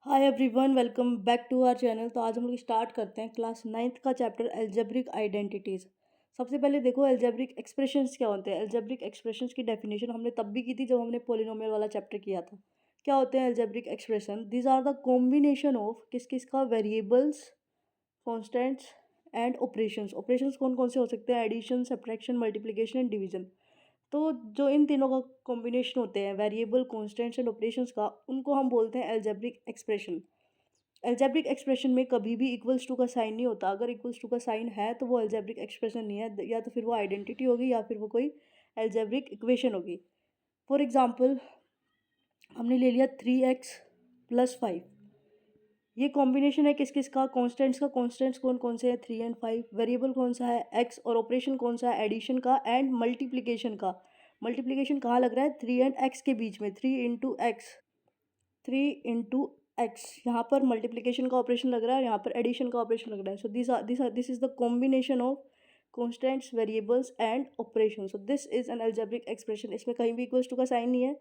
Hi everyone, welcome back to our channel. तो आज हम लोग स्टार्ट करते हैं क्लास नाइन्थ का चैप्टर एल्जेब्रिक आइडेंटिटीज़। सबसे पहले देखो एल्जेब्रिक एक्सप्रेशंस क्या होते हैं। एल्जेब्रिक एक्सप्रेशंस की डेफिनेशन हमने तब भी की थी जब हमने पोलिनोमियल वाला चैप्टर किया था। क्या होते हैं algebraic expression? These are the combination of किस किस का, variables, constants and operations. Operations कौन कौन से हो सकते हैं? Addition, subtraction, multiplication and division. तो जो इन तीनों का कॉम्बिनेशन होते हैं, वेरिएबल, कॉन्स्टेंट्स एंड ऑपरेशंस का, उनको हम बोलते हैं एल्जेब्रिक एक्सप्रेशन। एल्जेब्रिक एक्सप्रेशन में कभी भी इक्वल्स टू का साइन नहीं होता। अगर इक्वल्स टू का साइन है तो वो एल्जेब्रिक एक्सप्रेशन नहीं है, या तो फिर वो आइडेंटिटी होगी या फिर वो कोई एल्जेब्रिक इक्वेशन होगी। फॉर एग्जांपल, हमने ले लिया 3x + 5। ये कॉम्बिनेशन है किस किस का? कॉन्स्टेंट्स का। कॉन्स्टेंट्स कौन कौन से हैं? 3 और 5। वेरिएबल कौन सा है? x। और ऑपरेशन कौन सा है? एडिशन का एंड मल्टीप्लिकेशन का। मल्टीप्लिकेशन कहाँ लग रहा है? 3 और x के बीच में, 3 × x। 3 × x, यहाँ पर मल्टीप्लिकेशन का ऑपरेशन लग रहा है, यहाँ पर एडिशन का ऑपरेशन लग रहा है। सो this is the combination of constants, variables and operation. So this is an algebraic expression. इसमें कहीं भी इक्वल्स टू का साइन नहीं है,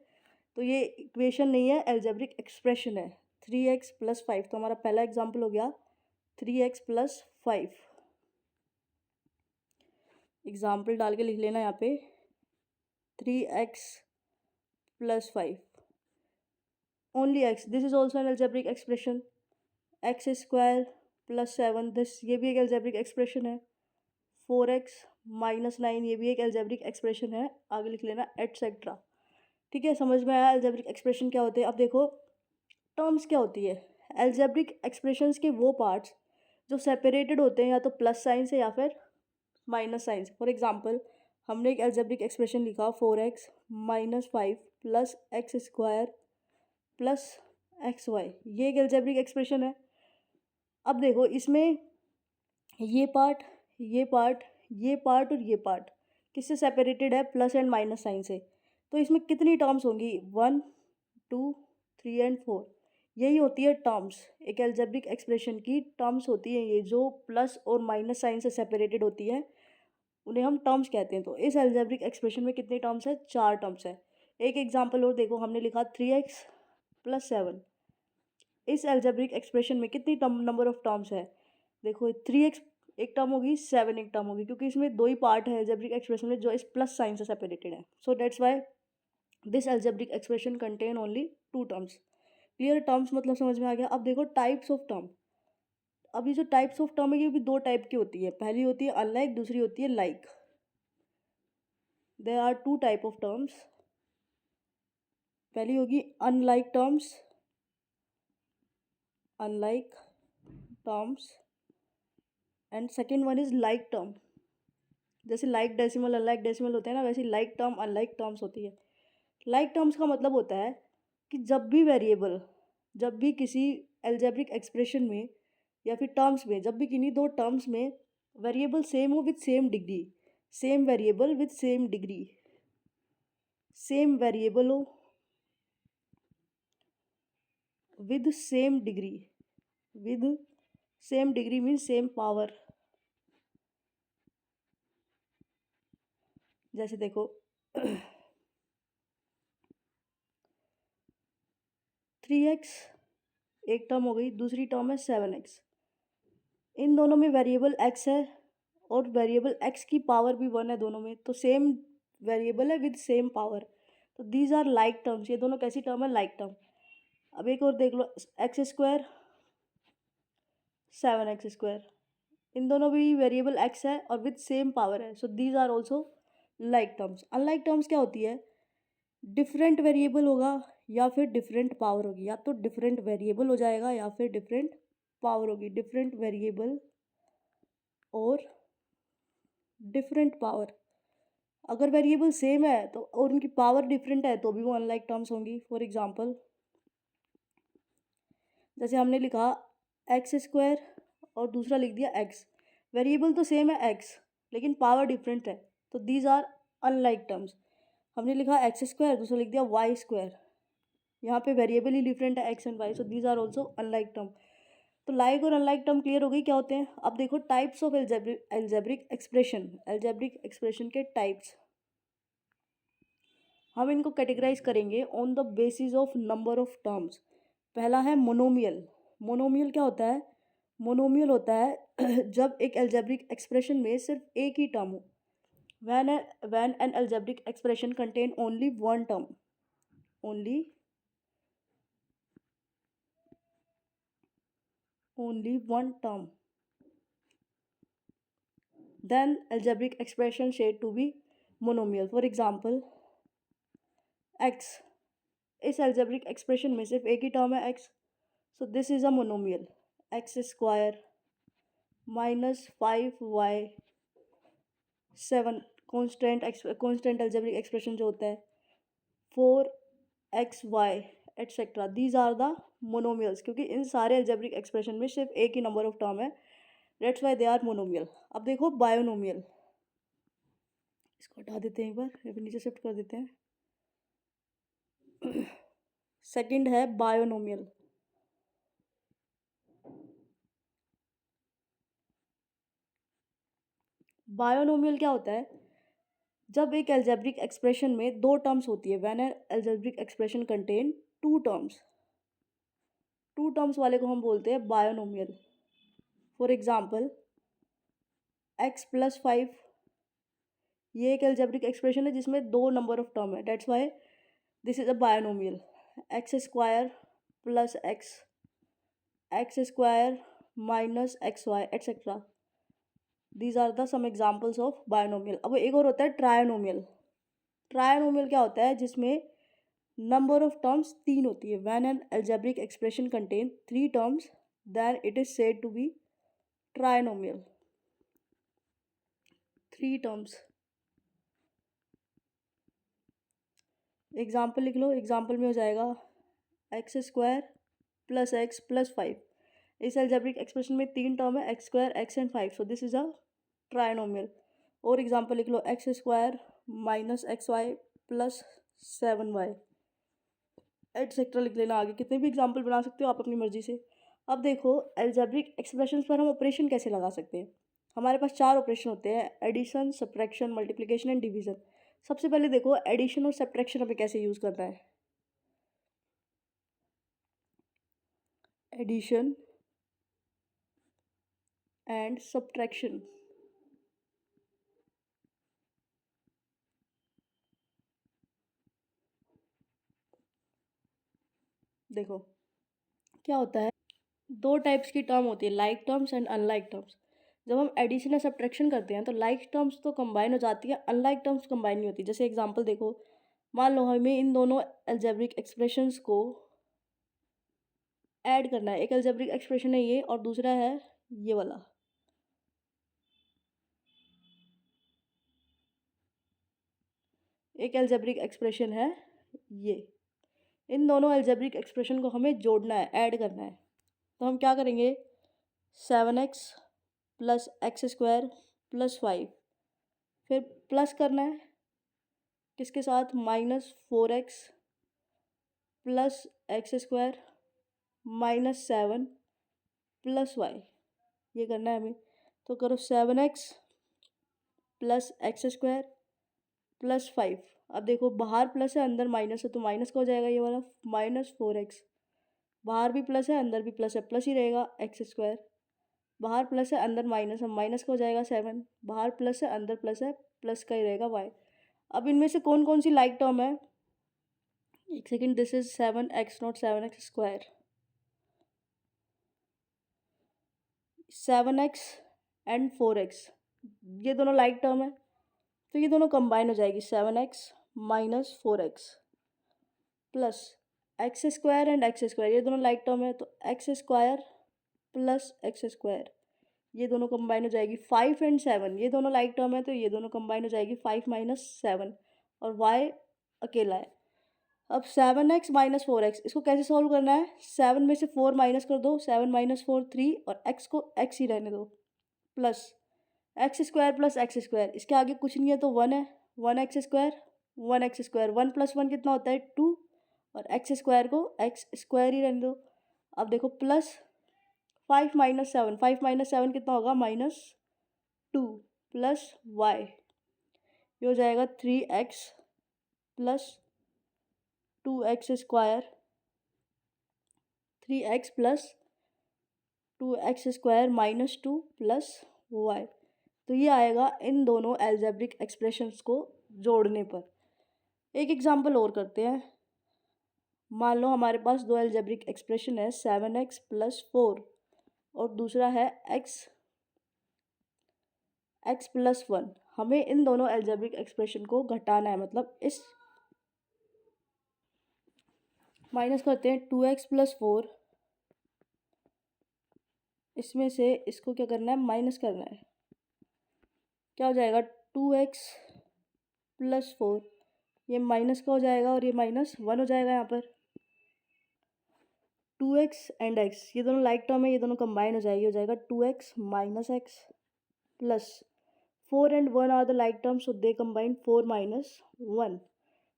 तो ये इक्वेशन नहीं है, एल्जेब्रिक एक्सप्रेशन है। 3x + 5, तो हमारा पहला एग्जाम्पल हो गया 3x + 5। एग्जाम्पल डाल के लिख लेना यहाँ पे, 3x + 5 only x। This is also an algebraic expression. x² + 7, this ये भी एक एल्जेब्रिक एक्सप्रेशन है। 4x - 9, ये भी एक एल्जेब्रिक एक्सप्रेशन है। आगे लिख लेना एटसेट्रा। ठीक है, समझ में आया एल्जेब्रिक एक्सप्रेशन क्या होते हैं। अब देखो टर्म्स क्या होती है। एल्जेब्रिक एक्सप्रेशंस के वो पार्ट्स जो सेपरेटेड होते हैं या तो प्लस साइन से या फिर माइनस साइन से। फॉर एग्जाम्पल, हमने एक एल्जेब्रिक एक्सप्रेशन लिखा 4x - 5 + x² + xy। ये एक एल्जेब्रिक एक्सप्रेशन है। अब देखो इसमें ये पार्ट, ये पार्ट, ये पार्ट और ये पार्ट किससे सेपरेटेड है? प्लस एंड माइनस साइन से। तो इसमें कितनी टर्म्स होंगी? 1, 2, 3 एंड 4। यही होती है टर्म्स। एक एल्जेब्रिक एक्सप्रेशन की टर्म्स होती है ये, जो प्लस और माइनस साइन से सेपरेटेड होती है, उन्हें हम टर्म्स कहते हैं। तो इस एल्जेब्रिक एक्सप्रेशन में कितनी टर्म्स है? 4 टर्म्स है। एक एग्जाम्पल और देखो, हमने लिखा 3x + 7। इस एल्जेब्रिक एक्सप्रेशन में कितनी नंबर ऑफ टर्म्स है? देखो 3x एक टर्म होगी, 7 एक टर्म होगी, क्योंकि इसमें दो ही पार्ट है एल्जेब्रिक एक्सप्रेशन में जो इस प्लस साइन से सेपरेटेड है। So that's why this algebraic expression contain only 2 terms. Clear? Terms मतलब समझ में आ गया। अब देखो टाइप्स ऑफ टर्म। अब ये जो टाइप्स ऑफ टर्म है ये भी दो टाइप की होती है। पहली होती है अनलाइक, दूसरी होती है like. There are 2 type of terms. पहली होगी unlike terms, unlike terms, and second one is like term. जैसे लाइक डेसिमल, अनलाइक डेसिमल होते हैं ना, वैसे लाइक टर्म, अनलाइक टर्म्स होती है। लाइक टर्म्स का मतलब होता है कि जब भी वेरिएबल, जब भी किसी एल्जेब्रिक एक्सप्रेशन में या फिर टर्म्स में, जब भी किन्हीं दो टर्म्स में वेरिएबल सेम हो with same degree, same variable with same degree, same variable हो with same degree, with same degree means same power. जैसे देखो 3x एक टर्म हो गई, दूसरी टर्म है 7x। इन दोनों में वेरिएबल x है और वेरिएबल x की पावर भी 1 है दोनों में, तो सेम वेरिएबल है विद सेम पावर। तो दीज आर लाइक टर्म्स। ये दोनों कैसी टर्म है? Like term. अब एक और देख लो, x², 7x²। इन दोनों भी वेरिएबल x है और विद सेम पावर है, so these are also like terms. Unlike terms क्या होती है? डिफरेंट वेरिएबल होगा या फिर डिफरेंट पावर होगी, या तो डिफरेंट वेरिएबल हो जाएगा या फिर डिफरेंट पावर होगी। डिफरेंट वेरिएबल और डिफरेंट पावर। अगर वेरिएबल सेम है तो और उनकी पावर डिफरेंट है तो भी वो अनलाइक टर्म्स होंगी। फॉर एग्जांपल, जैसे हमने लिखा x² और दूसरा लिख दिया x। वेरिएबल तो सेम है x, लेकिन पावर डिफरेंट है, तो दीज आर अनलाइक टर्म्स। हमने लिखा x², दूसरा लिख दिया y²। यहाँ पे वेरिएबल ही डिफरेंट है x and y, so these are also unlike term. तो लाइक और अनलाइक टर्म क्लियर हो गई क्या होते हैं। अब देखो types of algebraic expression. Algebraic expression के टाइप्स हम इनको कैटेगराइज करेंगे on the basis of number of terms. पहला है मोनोमियल। मोनोमियल क्या होता है? मोनोमियल होता है जब एक एल्जेब्रिक एक्सप्रेशन में सिर्फ एक ही टर्म हो। When an algebraic expression contain only one term, only one term, then algebraic expression said to be monomial. For example, x, इस algebraic expression में सिर्फ एक ही टर्म है x, so this is a monomial. x square minus 5y7 constant algebraic expression जो होता है 4xy etc. These are the monomials, क्योंकि इन सारे algebraic expression में सिर्फ एक ही number of term है, that's why they are monomial. अब देखो बायोनोमियल, इसको हटा देते हैं, एक बार फिर नीचे शिफ्ट कर देते हैं। सेकंड है बायोनोमियल। बायोनोमियल क्या होता है? जब एक एल्जेब्रिक एक्सप्रेशन में दो टर्म्स होती है, when an algebraic expression contain two terms, two terms वाले को हम बोलते हैं binomial. For example x plus 5, ये एक एल्जेब्रिक एक्सप्रेशन है जिसमें दो नंबर ऑफ टर्म है, that's why this is a binomial. X square plus x square minus x y etcetera, these are the some examples of binomial. अब एक और होता है ट्रायनोमियल। ट्रायनोमियल क्या होता है? जिसमें नंबर ऑफ टर्म्स तीन होती है। When an algebraic expression contain three terms then it is said to be trinomial. Three terms, example लिख लो। एग्जाम्पल में हो जाएगा x square plus x plus 5। इस एल्जेब्रिक एक्सप्रेशन में तीन टर्म है, x square x and 5, so this is a trinomial. और एग्जाम्पल लिख लो x square minus x y plus 7y etcetera लिख लेना। आगे कितने भी एग्जाम्पल बना सकते हो आप अपनी मर्जी से। अब देखो एल्जेब्रिक एक्सप्रेशंस पर हम ऑपरेशन कैसे लगा सकते हैं। हमारे पास चार ऑपरेशन होते हैं, addition, subtraction, multiplication and division. सबसे पहले देखो एडिशन और सब्ट्रैक्शन हमें कैसे यूज़ करना है। एडिशन एंड सब्ट्रैक्शन, देखो क्या होता है, दो टाइप्स की टर्म होती है, like terms and unlike terms. जब हम एडिशन या सब्ट्रैक्शन करते हैं तो लाइक टर्म्स तो कंबाइन हो जाती है, अनलाइक टर्म्स कंबाइन नहीं होती। जैसे एग्जांपल देखो, मान लो हमें इन दोनों एल्जेब्रिक एक्सप्रेशंस को ऐड करना है। एक एल्जेब्रिक एक्सप्रेशन है ये और दूसरा है ये वाला। एक एल्जेब्रिक एक्सप्रेशन है ये, इन दोनों एल्जेब्रिक एक्सप्रेशन को हमें जोड़ना है, ऐड करना है। तो हम क्या करेंगे, 7x plus x square plus 5, फिर प्लस करना है किसके साथ, -4x plus x square minus 7 plus y, ये करना है हमें। तो करो 7x plus x square plus 5। अब देखो बाहर प्लस है अंदर माइनस है, तो माइनस का हो जाएगा ये वाला, -4x। बाहर भी प्लस है अंदर भी प्लस है, प्लस ही रहेगा एक्स स्क्वायर। बाहर प्लस है अंदर माइनस है, माइनस का हो जाएगा 7। बाहर प्लस है अंदर प्लस है, प्लस का ही रहेगा y। अब इनमें से कौन कौन सी लाइक टर्म है, एक second, this is 7x not 7x square, 7x and 4x, ये दोनों लाइक टर्म है, तो ये दोनों कंबाइन हो जाएगी, 7x minus 4x plus x square and x square, ये दोनों लाइक टर्म है, तो x square plus x square, ये दोनों कंबाइन हो जाएगी। 5 एंड 7, ये दोनों लाइक टर्म है, तो ये दोनों कंबाइन हो जाएगी 5 माइनस 7, और y अकेला है। अब 7x माइनस 4x, इसको कैसे सॉल्व करना है, 7 में से 4 माइनस कर दो, 7 माइनस 4 3, और x को x ही रहने दो, plus x square plus x square, इसके आगे कुछ नहीं है तो 1 है, 1x square 1x square, 1 plus 1 कितना होता है 2, और एक्स स्क्वायर को एक्स स्क्वायर ही रहने दो। अब देखो प्लस 5 माइनस 7, 5 माइनस 7 कितना होगा, -2 प्लस वाई, ये हो जाएगा 3x plus 2x square 3x plus 2x² minus 2 plus y। तो ये आएगा इन दोनों एल्जेब्रिक एक्सप्रेशंस को जोड़ने पर। एक एग्जांपल और करते हैं। मान लो हमारे पास दो एल्जेब्रिक एक्सप्रेशन है 7x प्लस 4 और दूसरा है x प्लस 1। हमें इन दोनों एल्जेब्रिक एक्सप्रेशन को घटाना है, मतलब इस माइनस करते हैं 2x प्लस 4, इसमें से इसको क्या करना है, माइनस करना है। क्या हो जाएगा 2x प्लस 4, ये माइनस का हो जाएगा और ये माइनस 1 हो जाएगा। यहाँ पर 2x एंड x ये दोनों लाइक टर्म है, ये दोनों कंबाइन हो जाएगी, हो जाएगा 2x minus x plus 4 and 1 are the like term, so they combine 4 minus 1।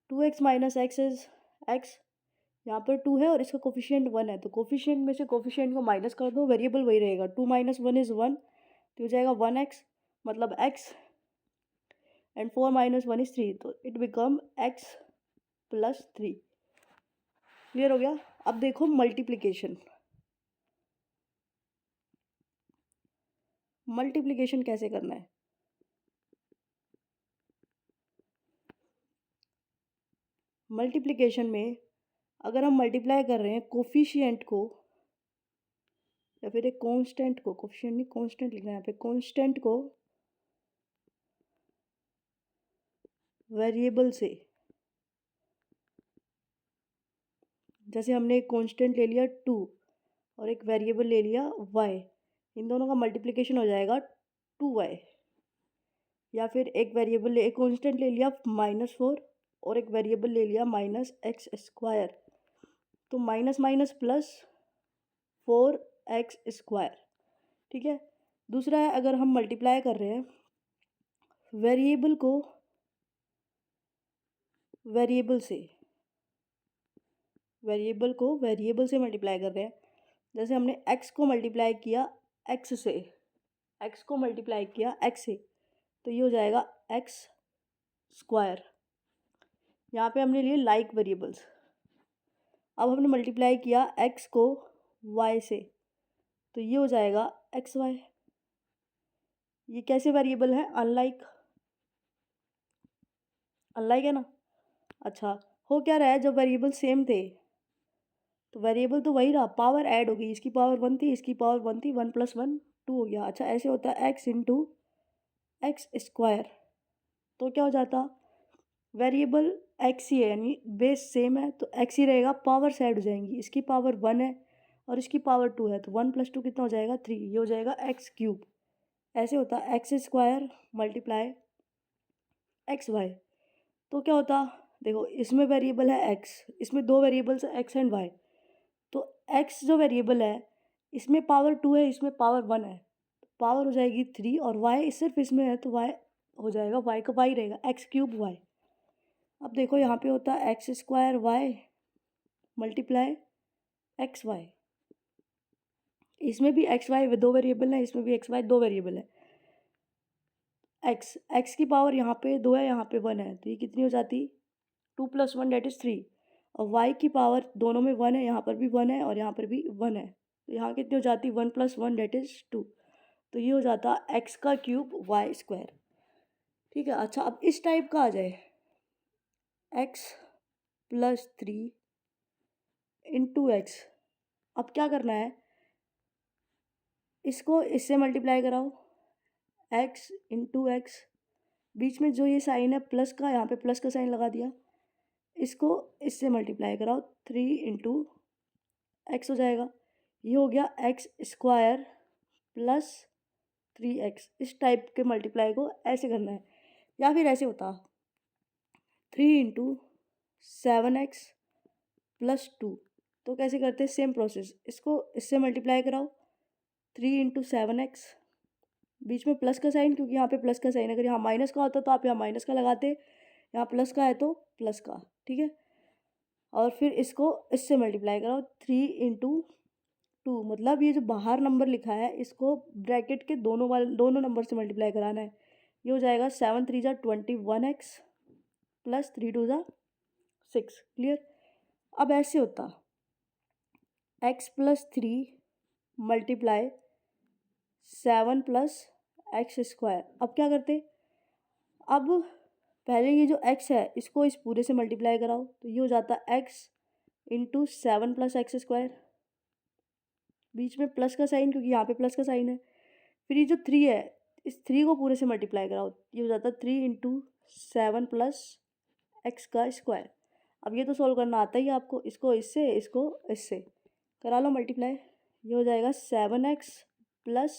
2x minus x is x, यहाँ पर 2 है और इसका कोफिशिएंट 1 है, तो कोफिशिएंट में से कोफिशिएंट को माइनस कर दो, वेरिएबल वही रहेगा। 2 माइनस 1 इज़ 1, तो हो जाएगा 1x, मतलब x एंड 4 माइनस 1 इज़ 3, तो it become x plus 3। Clear हो गया। अब देखो मल्टीप्लिकेशन। मल्टीप्लिकेशन कैसे करना है। मल्टीप्लिकेशन में अगर हम मल्टीप्लाई कर रहे हैं कोफिशिएंट को या फिर एक कांस्टेंट को, कोफिशिएंट नहीं कांस्टेंट लिखना है यहाँ पे, कांस्टेंट को वेरिएबल से, जैसे हमने एक कांस्टेंट ले लिया 2 और एक वेरिएबल ले लिया y, इन दोनों का मल्टीप्लिकेशन हो जाएगा 2y। या फिर एक वेरिएबल एक कांस्टेंट ले लिया -4 और एक वेरिएबल ले लिया -x², तो माइनस माइनस प्लस 4x²। ठीक है। दूसरा है अगर हम मल्टीप्लाई कर रहे हैं वेरिएबल को वेरिएबल से, वेरिएबल को वेरिएबल से मल्टीप्लाई कर रहे हैं, जैसे हमने x को मल्टीप्लाई किया x से, x को मल्टीप्लाई किया x से, तो ये हो जाएगा x²। यहाँ पे हमने लिए लाइक वेरिएबल्स। अब हमने मल्टीप्लाई किया x को y से, तो ये हो जाएगा xy। ये कैसे वेरिएबल है, अनलाइक, अनलाइक है ना। अच्छा, हो क्या रहा है, जब वेरिएबल सेम थे तो वेरिएबल तो वही रहा, पावर ऐड हो गई, इसकी पावर 1 थी, इसकी पावर 1 थी, 1 + 1 2 हो गया। अच्छा, ऐसे होता है x इंटू x², तो क्या हो जाता, वेरिएबल x ही है, यानी बेस सेम है तो x ही रहेगा, पावर्स ऐड हो जाएंगी, इसकी पावर 1 है और इसकी पावर 2 है, तो 1 + 2 कितना हो जाएगा 3, ये हो जाएगा x³ ऐसे होता है x² मल्टीप्लाई xy। तो क्या होता, देखो इसमें वेरिएबल है x, इसमें दो वेरिएबल्स है x एंड y, तो x जो वेरिएबल है इसमें पावर 2 है, इसमें पावर 1 है, पावर हो जाएगी 3, और y सिर्फ इसमें है तो y हो जाएगा, y का y रहेगा x³ y। अब देखो यहाँ पे होता है x² y मल्टीप्लाई xy, इसमें भी xy दो वेरिएबल है, इसमें भी xy दो वेरिएबल है। x की पावर यहाँ पे 2 है, यहाँ पे 1 है, तो ये कितनी हो जाती, 2 + 1 दैट इज़ 3, और y की पावर दोनों में 1 है, यहाँ पर भी 1 है और यहाँ पर भी 1 है, तो यहाँ कितनी हो जाती, 1 + 1 दैट इज़ 2, तो ये हो जाता x³ y²। ठीक है। अच्छा, अब इस टाइप का आ जाए x + 3 इंटू x, अब क्या करना है, इसको इससे मल्टीप्लाई कराओ, x इंटू x, बीच में जो ये साइन है प्लस का, यहाँ पे प्लस का साइन लगा दिया, इसको इससे मल्टीप्लाई कराओ, 3 इंटू x हो जाएगा, ये हो गया x² प्लस 3x। इस टाइप के मल्टीप्लाई को ऐसे करना है, या फिर ऐसे होता 3 इंटू 7x प्लस 2, तो कैसे करते हैं, सेम प्रोसेस, इसको इससे मल्टीप्लाई कराओ, 3 इंटू 7x, बीच में प्लस का साइन, क्योंकि यहाँ पे प्लस का साइन, अगर यहाँ माइनस का होता तो आप यहाँ माइनस का लगाते, यहाँ प्लस का है तो प्लस का। ठीक है। और फिर इसको इससे मल्टीप्लाई कराओ, 3 इंटू 2, मतलब ये जो बाहर नंबर लिखा है इसको ब्रैकेट के दोनों नंबर से मल्टीप्लाई कराना है, ये हो जाएगा 7 3 = 21x प्लस 3 2 = 6। क्लियर। अब ऐसे होता x plus 3 multiply 7 plus x square. अब क्या करते, अब पहले ये जो x है इसको इस पूरे से मल्टीप्लाई कराओ, तो ये हो जाता है x into 7 plus x square, बीच में प्लस का साइन क्योंकि यहाँ पे प्लस का साइन है। फिर ये जो 3 है इस 3 को पूरे से मल्टीप्लाई कराओ, ये हो जाता है 3 इंटू 7 प्लस एक्स का स्क्वायर। अब ये तो सॉल्व करना आता ही है आपको, इसको इससे करा लो मल्टीप्लाई, ये हो जाएगा 7x plus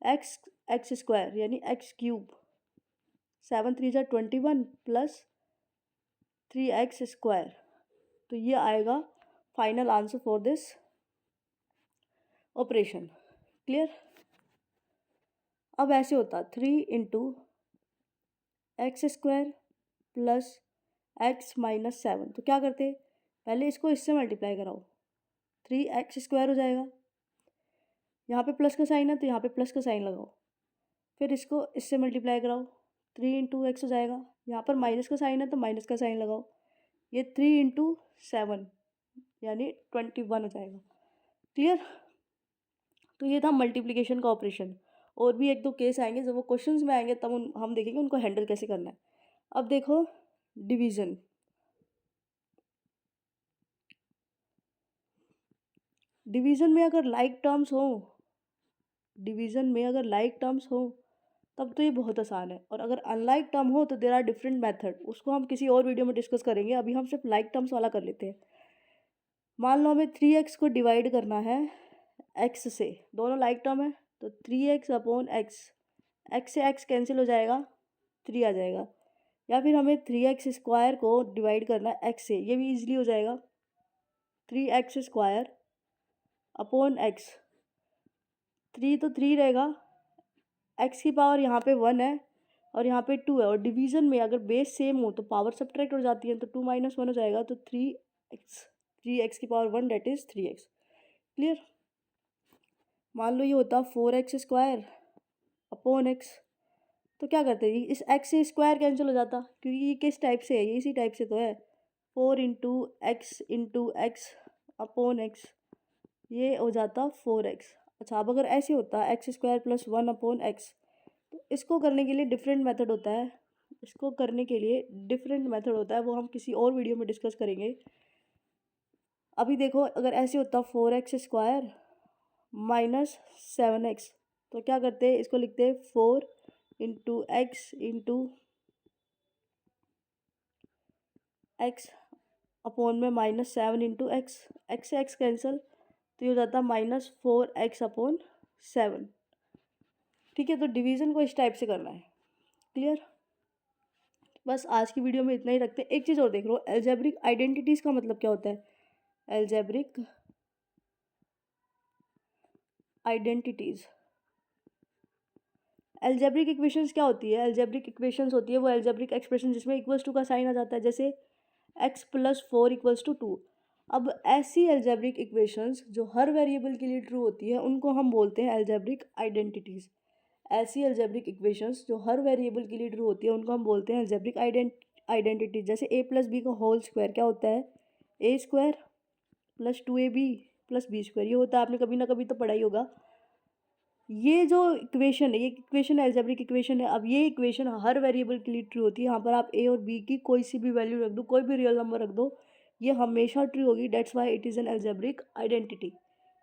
x x square यानी एक्स क्यूब, 7 3 जा 21 प्लस 3x स्क्वायर। तो ये आएगा final answer for this operation. Clear. अब ऐसे होता 3 into x square plus x minus 7, तो क्या करते, पहले इसको इससे मल्टीप्लाई कराओ, 3x स्क्वायर हो जाएगा, यहाँ पे प्लस का साइन है तो यहाँ पे प्लस का साइन लगाओ, फिर इसको इससे मल्टीप्लाई कराओ, 3 इंटू एक्स हो जाएगा, यहाँ पर माइनस का साइन है तो माइनस का साइन लगाओ, ये 3 इंटू 7 यानी 21 हो जाएगा। क्लियर। तो ये था मल्टीप्लिकेशन का ऑपरेशन। और भी एक दो केस आएंगे जब वो क्वेश्चंस में आएंगे तब हम देखेंगे उनको हैंडल कैसे करना है। अब देखो डिवीज़न, डिवीज़न में अगर लाइक टर्म्स हो, डिवीज़न में अगर लाइक टर्म्स हो तब तो ये बहुत आसान है, और अगर अनलाइक टर्म हो तो देर आर डिफरेंट मेथड, उसको हम किसी और वीडियो में डिस्कस करेंगे। अभी हम सिर्फ लाइक टर्म्स वाला कर लेते हैं। मान लो हमें 3x को डिवाइड करना है x से, दोनों लाइक टर्म है तो 3x अपॉन एक्स, एक्स से x कैंसिल हो जाएगा, 3 आ जाएगा। या फिर हमें 3x स्क्वायर को डिवाइड करना है x से, ये भी इजीली हो जाएगा, 3x स्क्वायर अपॉन एक्स, 3 तो 3 रहेगा, x की पावर यहाँ पे 1 है और यहाँ पे 2 है, और डिवीज़न में अगर बेस सेम हो तो पावर सब्ट्रैक्ट हो जाती है, तो 2 माइनस 1 हो जाएगा, तो 3x की power 1 that is 3x। Clear. मान लो ये होता 4x स्क्वायर अपॉन एक्स, तो क्या करते हैं, इस x से स्क्वायर कैंसिल हो जाता क्योंकि ये किस टाइप से है, ये इसी टाइप से तो है, 4 इंटू एक्स अपॉन एक्स, ये हो जाता 4x। अच्छा, अब अगर ऐसे होता x square plus 1 upon x, तो इसको करने के लिए डिफरेंट मेथड होता है, इसको करने के लिए डिफरेंट मेथड होता है, वो हम किसी और वीडियो में डिस्कस करेंगे। अभी देखो अगर ऐसे होता 4x स्क्वायर माइनस 7x, तो क्या करते हैं, इसको लिखते हैं 4 इंटू एक्स अपॉन में माइनस 7 इंटू एक्स, एक्स से एक्स कैंसिल, तो ये हो जाता -4x अपॉन 7। ठीक है, तो डिवीज़न को इस टाइप से करना है। क्लियर। बस आज की वीडियो में इतना ही रखते हैं। एक चीज़ और देख लो, एल्जेब्रिक आइडेंटिटीज़ का मतलब क्या होता है, एल्जेब्रिक आइडेंटिटीज़, एल्जेब्रिक इक्वेशंस क्या होती है, एल्जेब्रिक इक्वेशंस होती है वो एल्जेब्रिक एक्सप्रेशन जिसमें इक्वल्स टू का साइन आ जाता है, जैसे x प्लस 4 इक्वल्स टू 2। अब ऐसी एल्जेब्रिक इक्वेशंस जो हर वेरिएबल के लिए ट्रू होती है उनको हम बोलते हैं एल्जेब्रिक आइडेंटिटीज़। ऐसी एल्जेब्रिक इक्वेशंस जो हर वेरिएबल के लिए ट्रू होती है उनको हम बोलते हैं एल्जेब्रिक आइडेंटिटीज। जैसे a प्लस बी का होल स्क्वायर क्या होता है, a square plus 2ab plus B square, ये होता है, आपने कभी ना कभी तो पढ़ा ही होगा। ये जो इक्वेशन है, ये इक्वेशन एल्जेब्रिक इक्वेशन है। अब ये इक्वेशन हर वेरिएबल के लिए ट्रू होती है, यहाँ पर आप a और b की कोई सी भी वैल्यू रख दो, कोई भी रियल नंबर रख दो, ये हमेशा ट्रू होगी। That's why it is an algebraic identity.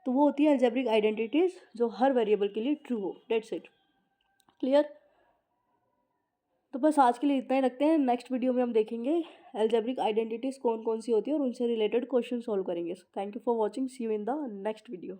तो वो होती है एल्जेब्रिक आइडेंटिटीज जो हर वेरिएबल के लिए ट्रू हो। That's it. क्लियर। तो बस आज के लिए इतना ही रखते हैं, नेक्स्ट वीडियो में हम देखेंगे एल्जेब्रिक आइडेंटिटीज़ कौन कौन सी होती है और उनसे रिलेटेड क्वेश्चन सॉल्व करेंगे। Thank you for watching, see you in the next video.